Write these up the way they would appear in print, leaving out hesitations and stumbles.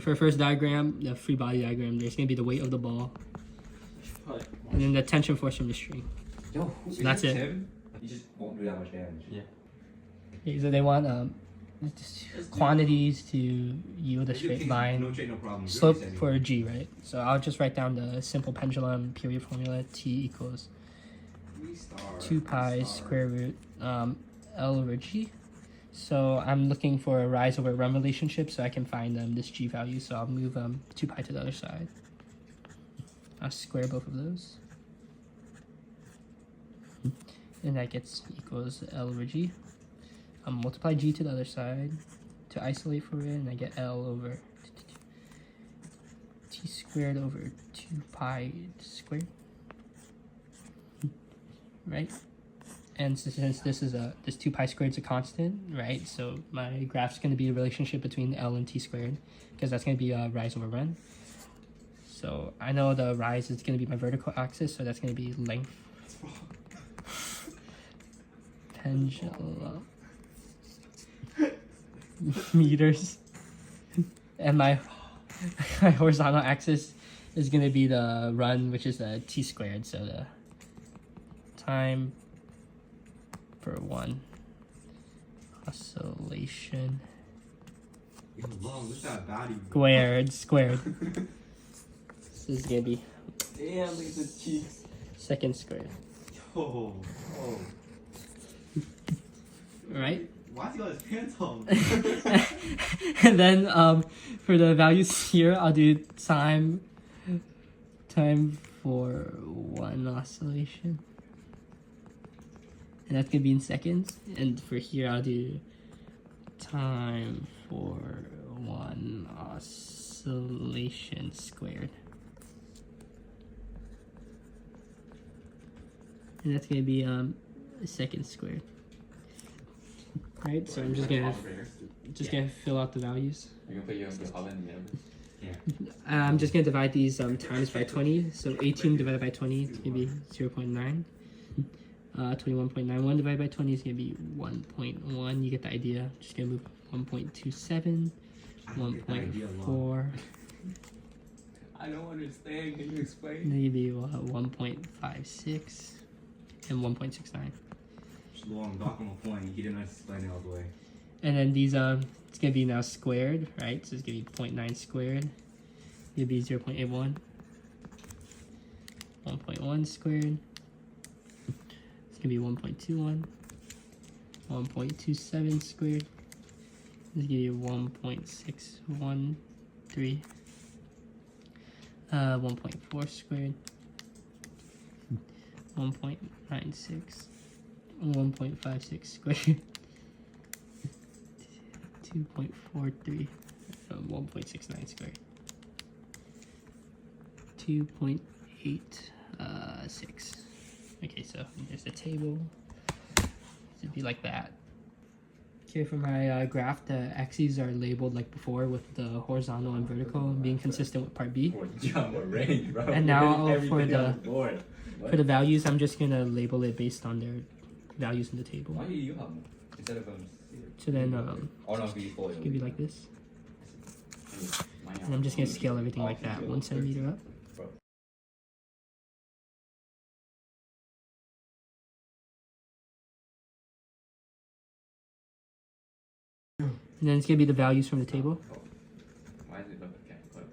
for first diagram, the free body diagram, there's going to be the weight of the ball. And then the tension force from the string. Yo, so that's it. Tim? You just won't do that much damage. Yeah. Okay, so they want quantities to yield a straight line. No trade, no problem. Slope for a G, right? So I'll just write down the simple pendulum period formula. T equals 2 pi square root L over G. So I'm looking for a rise over run relationship so I can find this G value. So I'll move 2 pi to the other side. I'll square both of those. And that gets equals L over G. I'll multiply G to the other side to isolate for it, and I get L over T squared over 2 pi squared. Right? And since this is this 2 pi squared is a constant, right? So my graph's going to be a relationship between L and T squared, because that's going to be a rise over run. So I know the rise is going to be my vertical axis, so that's going to be length. Pendulum meters. And my horizontal axis is going to be the run, which is the T squared. So the time per one oscillation squared. This is gonna be damn, look at the cheeks. Second squared. Oh. Right? Why is he got his pants on? And then for the values here, I'll do time for one oscillation. And that's gonna be in seconds. And for here, I'll do time for one oscillation squared. And that's gonna be a second squared. Right, so I'm just gonna fill out the values. You're gonna put your oven in the oven? Yeah. I'm just gonna divide these times by 20. So 18 divided by 20 is gonna be 0.9. 21.91 divided by 20 is gonna be 1.1. You get the idea. Just gonna move 1.27, 1.4. I don't understand. Can you explain? And then you'd be 1.56 and 1.69. Long dock on the point. He didn't explain it all the way. And then these it's gonna be now squared, right? So it's gonna be 0.9 squared. It'd be 0.81. 1.1 squared. It's gonna be 1.21. 1.27 squared. It's gonna be 1.613. 1.4 squared. 1.96. 1.56 squared. 2.43. 1.69 squared. 2.86. Okay, so there's the table. It'd be like that. Okay, for my graph, the axes are labeled like before with the horizontal and vertical being consistent with part B. And now for the values, I'm just gonna label it based on their values in the table. Why do you have them instead of So then it's gonna be like this. And I'm just gonna scale everything like that, 1 centimeter up. And then it's gonna be the values from the table. Why is it look okay? Close.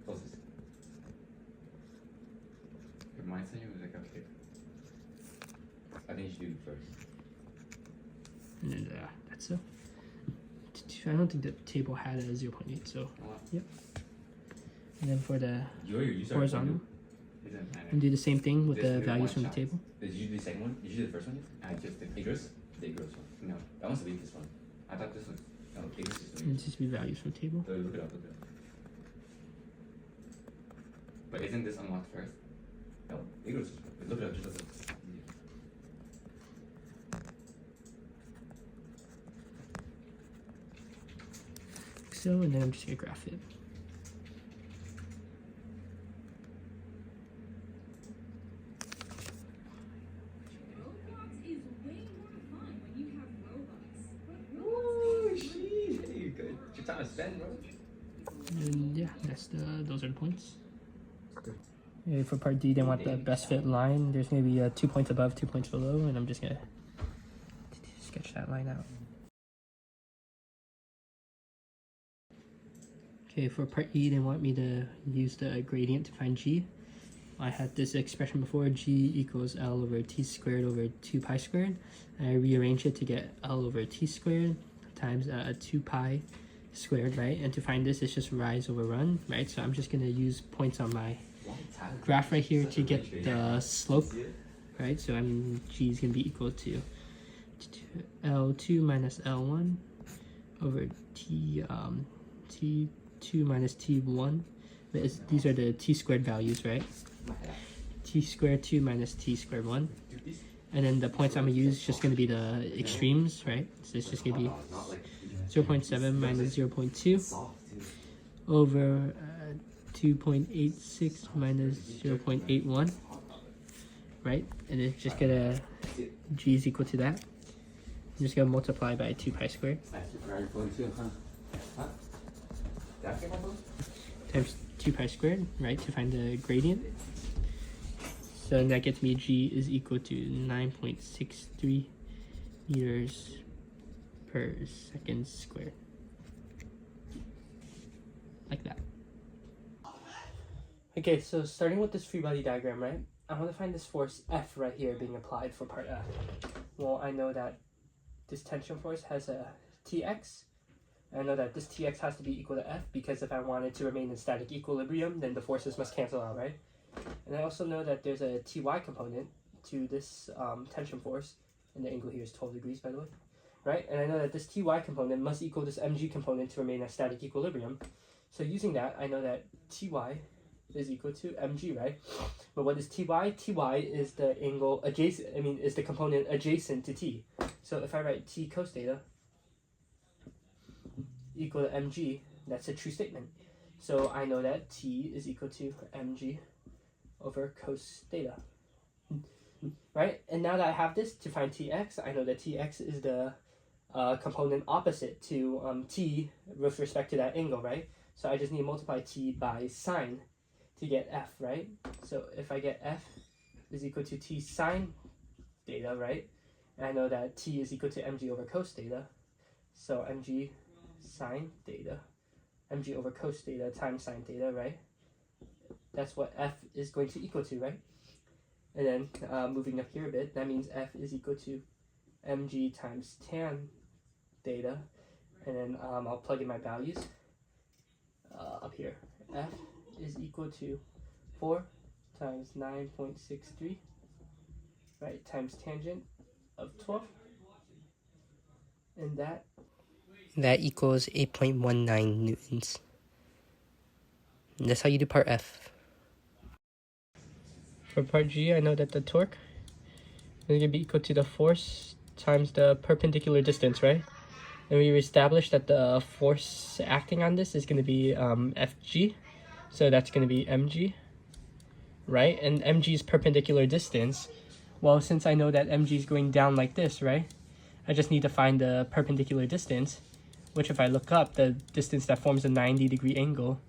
Closest. If mine saying it was like okay. I think you should do it first. And then that's it. I don't think the table had a 0.8, so yep. And then for the horizontal, and do the same thing with the values from the table. Did you do the second one? Did you do the first one? Just the Igros? The Igros one. No, that one's the weakest one. I thought this was. No, Igros is the And it's just be values from the table. So look it up, look it up. But isn't this unlocked first? No, Igros is. Look it up, just look it up. So, and then I'm just gonna graph it. Spend, bro. And yeah, those are the points. Okay, for part D, they want the best fit line. There's going to be 2 points above, 2 points below, and I'm just going to sketch that line out. Okay, for part E, they want me to use the gradient to find G. I had this expression before, G equals L over T squared over 2 pi squared. I rearrange it to get L over T squared times 2 pi squared, right? And to find this, it's just rise over run, right? So I'm just going to use points on my graph right here to get the slope, right? So G is going to be equal to L2 minus L1 over T2 minus T1. These are the T squared values, right? T squared 2 minus T squared 1. And then the points I'm going to use is just going to be the extremes, right? So it's just going to be 0.7 minus 0.2 over 2.86 minus 0.81, right? And it's just gonna, G is equal to that. I'm just gonna multiply by 2 pi squared times 2 pi squared, right, to find the gradient. So that gets me G is equal to 9.63 meters per second squared. Like that. Okay, so starting with this free body diagram, right? I want to find this force F right here being applied for part F. Well, I know that this tension force has a Tx. I know that this Tx has to be equal to F because if I want it to remain in static equilibrium, then the forces must cancel out, right? And I also know that there's a Ty component to this tension force, and the angle here is 12 degrees, by the way, right? And I know that this Ty component must equal this Mg component to remain at static equilibrium. So using that, I know that Ty is equal to Mg, right? But what is Ty? Ty is the angle adjacent, is the component adjacent to T. So if I write T cos theta equal to Mg, that's a true statement. So I know that T is equal to Mg over cos theta, right? And now that I have this, to find Tx, I know that Tx is the component opposite to T with respect to that angle, right? So I just need to multiply T by sine to get F, right? So if I get F is equal to T sine theta, right? And I know that T is equal to Mg over cos theta. So Mg sine theta, Mg over cos theta times sine theta, right? That's what F is going to equal to, right? And then moving up here a bit, that means F is equal to Mg times tan theta. And then I'll plug in my values up here. F is equal to 4 times 9.63, right, times tangent of 12. And that equals 8.19 newtons. And that's how you do part F. For part G, I know that the torque is going to be equal to the force times the perpendicular distance, right? And we established that the force acting on this is going to be Fg. So that's going to be Mg, right? And Mg's perpendicular distance, well, since I know that Mg is going down like this, right? I just need to find the perpendicular distance, which if I look up, the distance that forms a 90-degree angle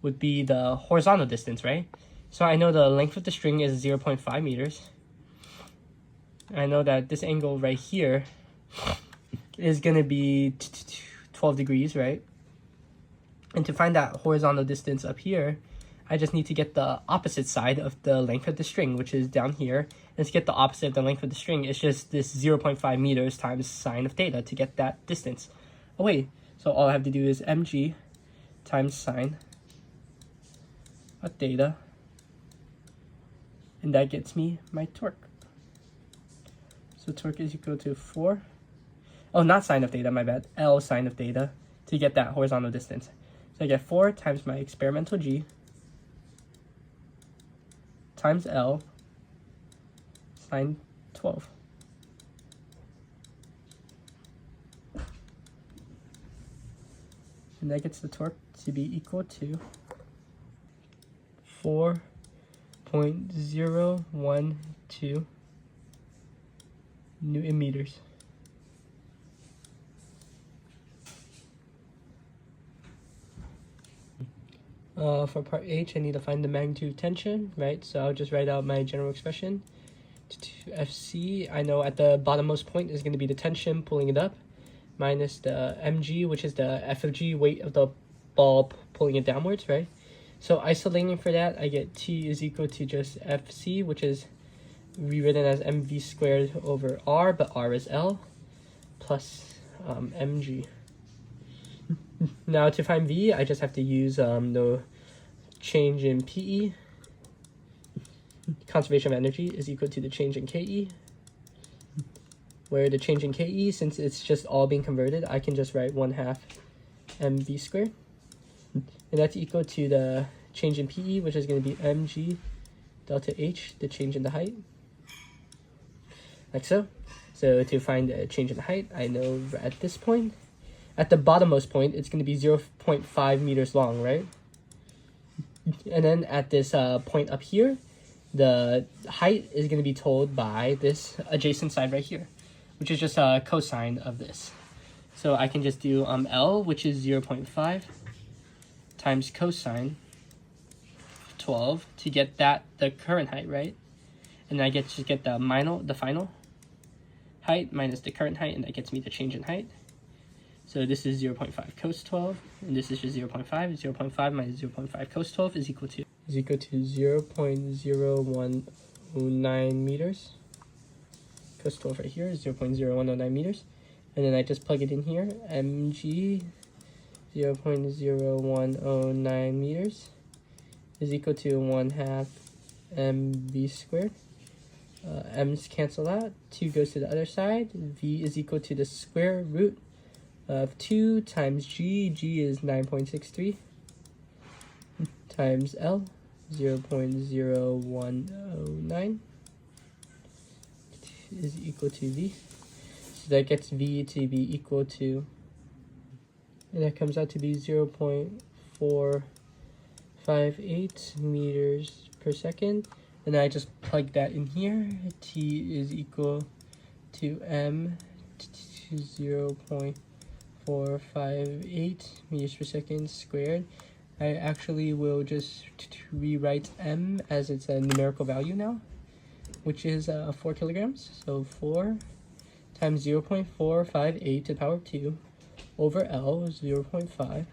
would be the horizontal distance, right? So I know the length of the string is 0.5 meters. I know that this angle right here is going to be 12 degrees, right? And to find that horizontal distance up here, I just need to get the opposite side of the length of the string, which is down here. And to get the opposite of the length of the string, it's just this 0.5 meters times sine of theta to get that distance. Oh wait, so all I have to do is Mg times sine of theta. And that gets me my torque. So torque is equal to 4. Oh, not sine of theta, my bad. L sine of theta to get that horizontal distance. So I get 4 times my experimental G times L sine 12. And that gets the torque to be equal to 4.012 Newton meters. For part H, I need to find the magnitude of tension, right? So I'll just write out my general expression. FC, I know at the bottommost point is going to be the tension pulling it up, minus the mg, which is the f of g, weight of the ball pulling it downwards, right? So isolating for that, I get T is equal to just FC, which is rewritten as mv squared over r, but r is L, plus mg. Now to find v, I just have to use the change in PE. Conservation of energy is equal to the change in KE, where the change in KE, since it's just all being converted, I can just write 1/2 mv squared, and that's equal to the change in PE, which is going to be mg delta h, the change in the height, like so. So to find the change in the height, I know at this point, at the bottommost point, it's going to be 0.5 meters long, right? And then at this point up here, the height is going to be told by this adjacent side right here, which is just a cosine of this. So I can just do L, which is 0.5, times cosine 12 to get the current height, right? And I get the final height minus the current height, and that gets me the change in height. So this is 0.5 cos 12, and this is just 0.5. 0.5 minus 0.5 cos 12 is equal to 0.0109 meters. Cos 12 right here is 0.0109 meters. And then I just plug it in here. mg 0.0109 meters is equal to 1/2 mv squared. M's cancel out. 2 goes to the other side. V is equal to the square root of 2 times g. G is 9.63 times L, 0.0109 is equal to V. So that gets V to be equal to, and that comes out to be 0.458 meters per second. And I just plug that in here. T is equal to M to 0.458 meters per second squared. I actually will just rewrite M as it's a numerical value now, which is 4 kilograms. So 4 times 0.458 to the power of 2 over L is 0.5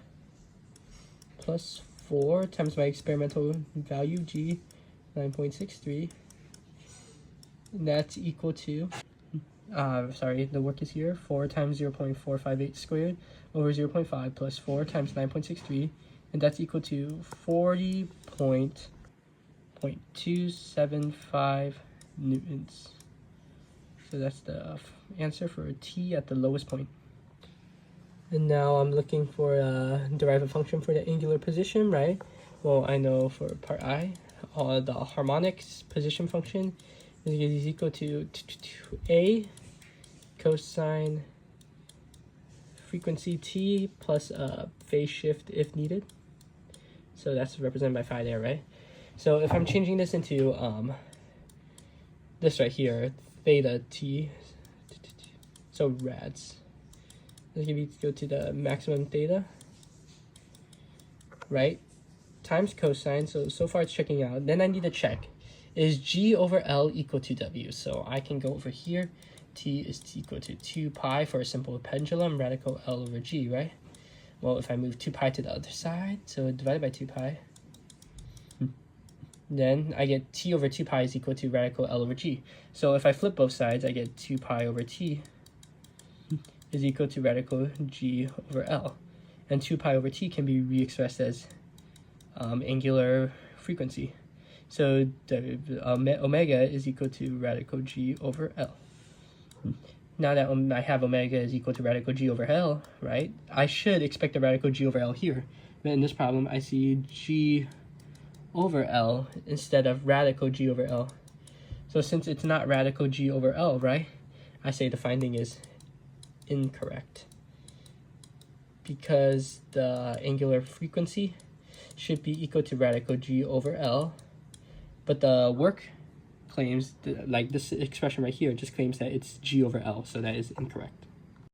plus 4 times my experimental value G, 9.63. And that's equal to, the work is here, 4 times 0.458 squared over 0.5 plus 4 times 9.63. And that's equal to 40.275 newtons. So that's the answer for T at the lowest point. And now I'm looking for a derivative function for the angular position, right? Well, I know for part I, the harmonics position function is equal to A cosine frequency T plus phase shift if needed. So that's represented by phi there, right? So if I'm changing this into this right here, theta T, so rads. Let's go to the maximum theta, right? Times cosine, so far it's checking out. Then I need to check, is G over L equal to W? So I can go over here, T is equal to 2 pi for a simple pendulum, radical L over G, right? Well, if I move 2 pi to the other side, so divided by 2 pi, then I get T over 2 pi is equal to radical L over G. So if I flip both sides, I get 2 pi over T is equal to radical G over L. And 2 pi over T can be re-expressed as angular frequency. So the omega is equal to radical G over L. Now that I have omega is equal to radical G over L, right, I should expect a radical G over L here. But in this problem, I see G over L instead of radical G over L. So since it's not radical G over L, right, I say the finding is incorrect, because the angular frequency should be equal to radical G over L, but the work claims, like this expression right here, just claims that it's G over L, so that is incorrect.